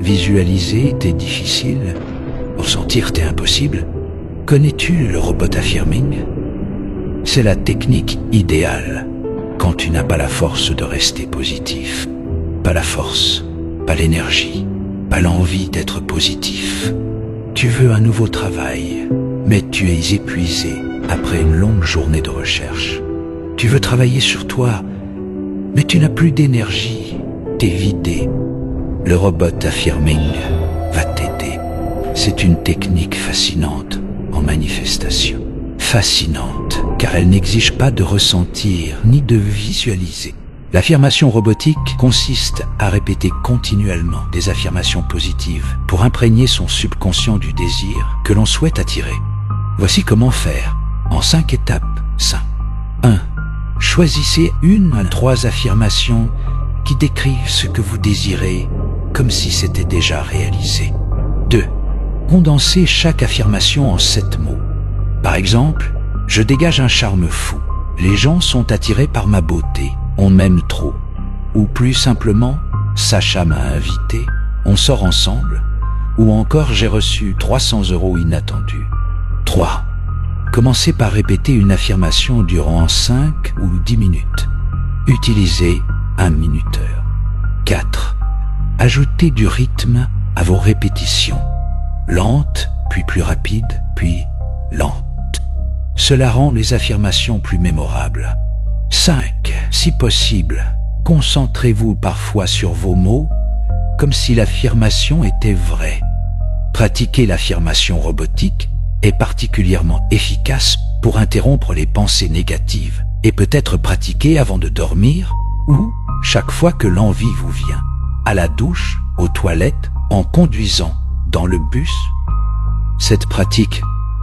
Visualiser t'est difficile, ressentir t'est impossible. Connais-tu le robot affirming? C'est la technique idéale quand tu n'as pas la force de rester positif. Pas la force, pas l'énergie, pas l'envie d'être positif. Tu veux un nouveau travail, mais tu es épuisé après une longue journée de recherche. Tu veux travailler sur toi, mais tu n'as plus d'énergie, t'es vidé. Le robot affirming va t'aider. C'est une technique fascinante en manifestation. Fascinante, car elle n'exige pas de ressentir ni de visualiser. L'affirmation robotique consiste à répéter continuellement des affirmations positives pour imprégner son subconscient du désir que l'on souhaite attirer. Voici comment faire en 5 étapes simples. 1. Choisissez 1 à 3 affirmations qui décrivent ce que vous désirez comme si c'était déjà réalisé. 2. Condensez chaque affirmation en 7 mots. Par exemple, je dégage un charme fou. Les gens sont attirés par ma beauté. On m'aime trop. Ou plus simplement, Sacha m'a invité. On sort ensemble. Ou encore, j'ai reçu 300 € inattendus. 3. Commencez par répéter une affirmation durant 5 ou 10 minutes. Utilisez un minuteur. 4. Ajoutez du rythme à vos répétitions. Lente, puis plus rapide, puis lente. Cela rend les affirmations plus mémorables. 5. Si possible, concentrez-vous parfois sur vos mots comme si l'affirmation était vraie. Pratiquer l'affirmation robotique est particulièrement efficace pour interrompre les pensées négatives et peut être pratiquée avant de dormir ou chaque fois que l'envie vous vient, à la douche, aux toilettes, en conduisant, dans le bus. Cette pratique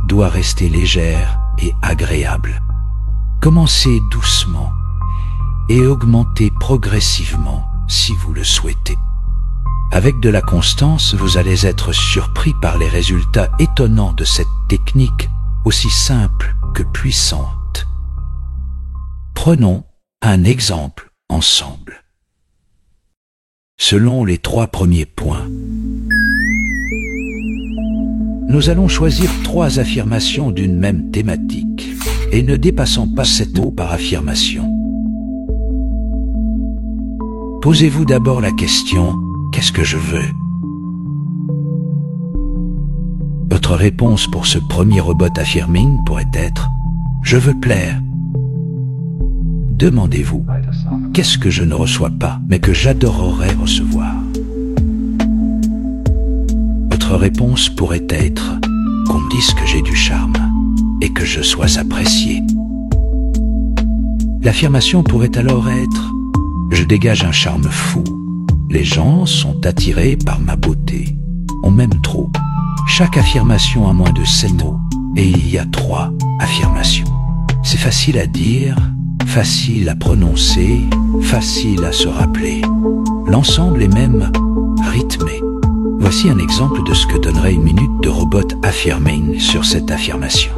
doit rester légère et agréable. Commencez doucement et augmentez progressivement si vous le souhaitez. Avec de la constance, vous allez être surpris par les résultats étonnants de cette technique aussi simple que puissante. Prenons un exemple ensemble. Selon les 3 premiers points, nous allons choisir 3 affirmations d'une même thématique et ne dépassant pas 7 mots par affirmation. Posez-vous d'abord la question « Qu'est-ce que je veux ?» Votre réponse pour ce premier robot affirming pourrait être « Je veux plaire ». Demandez-vous « Qu'est-ce que je ne reçois pas mais que j'adorerais recevoir ?» Votre réponse pourrait être « Qu'on me dise que j'ai du charme et que je sois apprécié ». L'affirmation pourrait alors être « Je dégage un charme fou. Les gens sont attirés par ma beauté. On m'aime trop. » Chaque affirmation a moins de 7 mots et il y a 3 affirmations. C'est facile à dire, facile à prononcer, facile à se rappeler. L'ensemble est même rythmé. Voici un exemple de ce que donnerait 1 minute de robot affirming sur cette affirmation.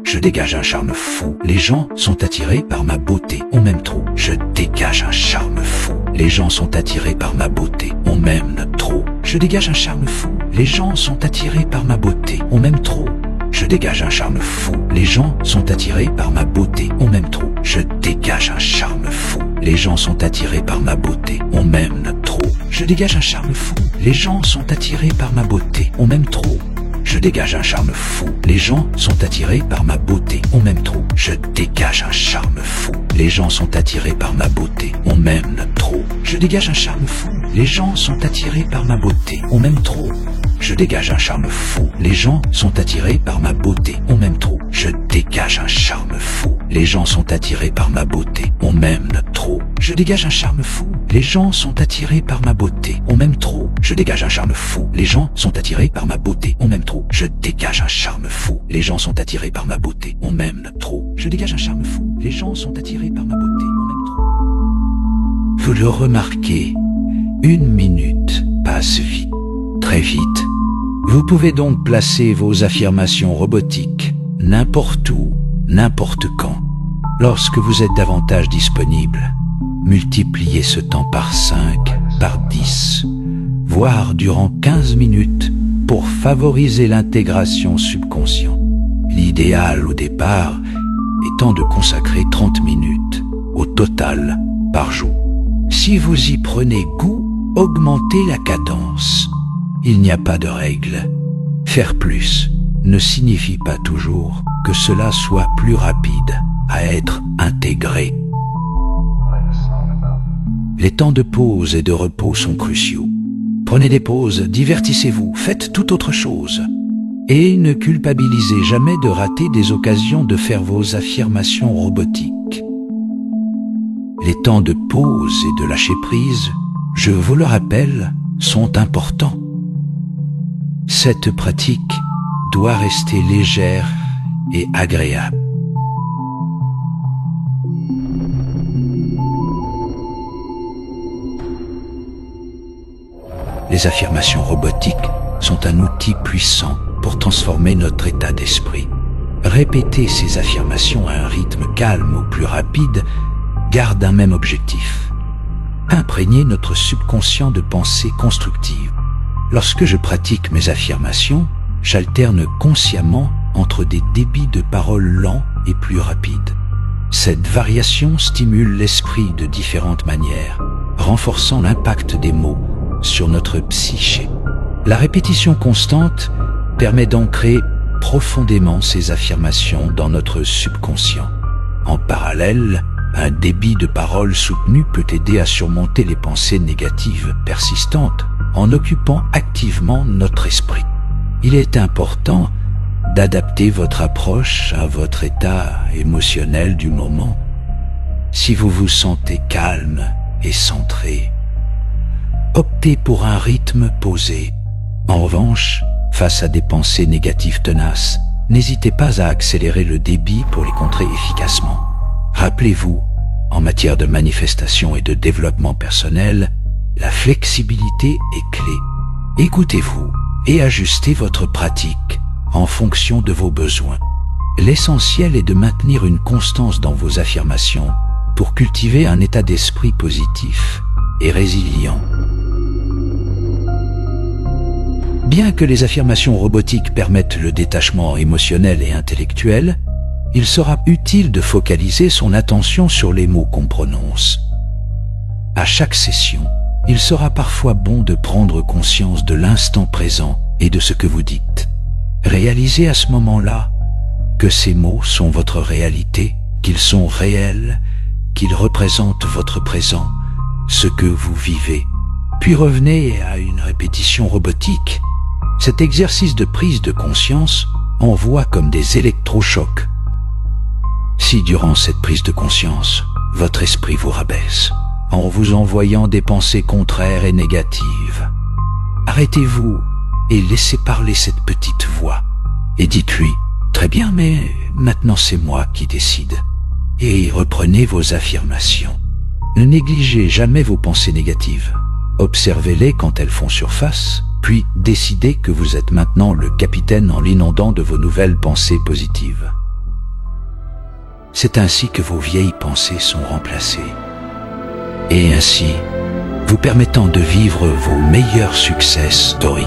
Je dégage un charme fou. Les gens sont attirés par ma beauté. On m'aime trop. Je dégage un charme fou. Les gens sont attirés par ma beauté. On m'aime trop. Je dégage un charme fou. Les gens sont attirés par ma beauté. On m'aime trop. Je dégage un charme fou. Les gens sont attirés par ma beauté. On m'aime trop. Je dégage un charme fou. Les gens sont attirés par ma beauté. On m'aime trop. Je dégage un charme fou. Les gens sont attirés par ma beauté. On m'aime trop. Je dégage un charme fou. Les gens sont attirés par ma beauté. On m'aime trop. Je dégage un charme fou. Les gens sont attirés par ma beauté. On m'aime trop. Je dégage un charme fou. Les gens sont attirés par ma beauté. On m'aime trop. Je dégage un charme fou. Les gens sont attirés par ma beauté. On m'aime trop. Je dégage un charme fou. Les gens sont attirés par ma beauté. On m'aime trop. Je dégage un charme fou. Les gens sont attirés par ma beauté. On m'aime trop. Je dégage un charme fou. Les gens sont attirés par ma beauté. On m'aime trop. Je dégage un charme fou. Les gens sont attirés par ma beauté. On m'aime trop. Je dégage un charme fou. Les gens sont attirés par ma beauté. On m'aime trop. Vous le remarquez, 1 minute passe vite, très vite. Vous pouvez donc placer vos affirmations robotiques n'importe où, n'importe quand. Lorsque vous êtes davantage disponible, multipliez ce temps par 5, par 10, voire durant 15 minutes pour favoriser l'intégration subconsciente. L'idéal au départ étant de consacrer 30 minutes au total par jour. Si vous y prenez goût, augmentez la cadence. Il n'y a pas de règle. Faire plus ne signifie pas toujours que cela soit plus rapide à être intégré. Les temps de pause et de repos sont cruciaux. Prenez des pauses, divertissez-vous, faites toute autre chose. Et ne culpabilisez jamais de rater des occasions de faire vos affirmations robotiques. Les temps de pause et de lâcher prise, je vous le rappelle, sont importants. Cette pratique doit rester légère et agréable. Les affirmations robotiques sont un outil puissant pour transformer notre état d'esprit. Répéter ces affirmations à un rythme calme ou plus rapide garde un même objectif: imprégner notre subconscient de pensées constructives. Lorsque je pratique mes affirmations, j'alterne consciemment entre des débits de paroles lents et plus rapides. Cette variation stimule l'esprit de différentes manières, renforçant l'impact des mots sur notre psyché. La répétition constante permet d'ancrer profondément ces affirmations dans notre subconscient. En parallèle, un débit de paroles soutenu peut aider à surmonter les pensées négatives persistantes en occupant activement notre esprit. Il est important d'adapter votre approche à votre état émotionnel du moment. Si vous vous sentez calme et centré, optez pour un rythme posé. En revanche, face à des pensées négatives tenaces, n'hésitez pas à accélérer le débit pour les contrer efficacement. Rappelez-vous, en matière de manifestation et de développement personnel, la flexibilité est clé. Écoutez-vous et ajustez votre pratique en fonction de vos besoins. L'essentiel est de maintenir une constance dans vos affirmations pour cultiver un état d'esprit positif et résilient. Bien que les affirmations robotiques permettent le détachement émotionnel et intellectuel, il sera utile de focaliser son attention sur les mots qu'on prononce. À chaque session, il sera parfois bon de prendre conscience de l'instant présent et de ce que vous dites. Réalisez à ce moment-là que ces mots sont votre réalité, qu'ils sont réels, qu'ils représentent votre présent, ce que vous vivez. Puis revenez à une répétition robotique. Cet exercice de prise de conscience envoie comme des électrochocs. Si durant cette prise de conscience, votre esprit vous rabaisse, en vous envoyant des pensées contraires et négatives, arrêtez-vous et laissez parler cette petite voix. Et dites-lui: très bien, mais maintenant c'est moi qui décide. Et reprenez vos affirmations. Ne négligez jamais vos pensées négatives. Observez-les quand elles font surface, puis décidez que vous êtes maintenant le capitaine en l'inondant de vos nouvelles pensées positives. C'est ainsi que vos vieilles pensées sont remplacées. Et ainsi, vous permettant de vivre vos meilleurs succès stories.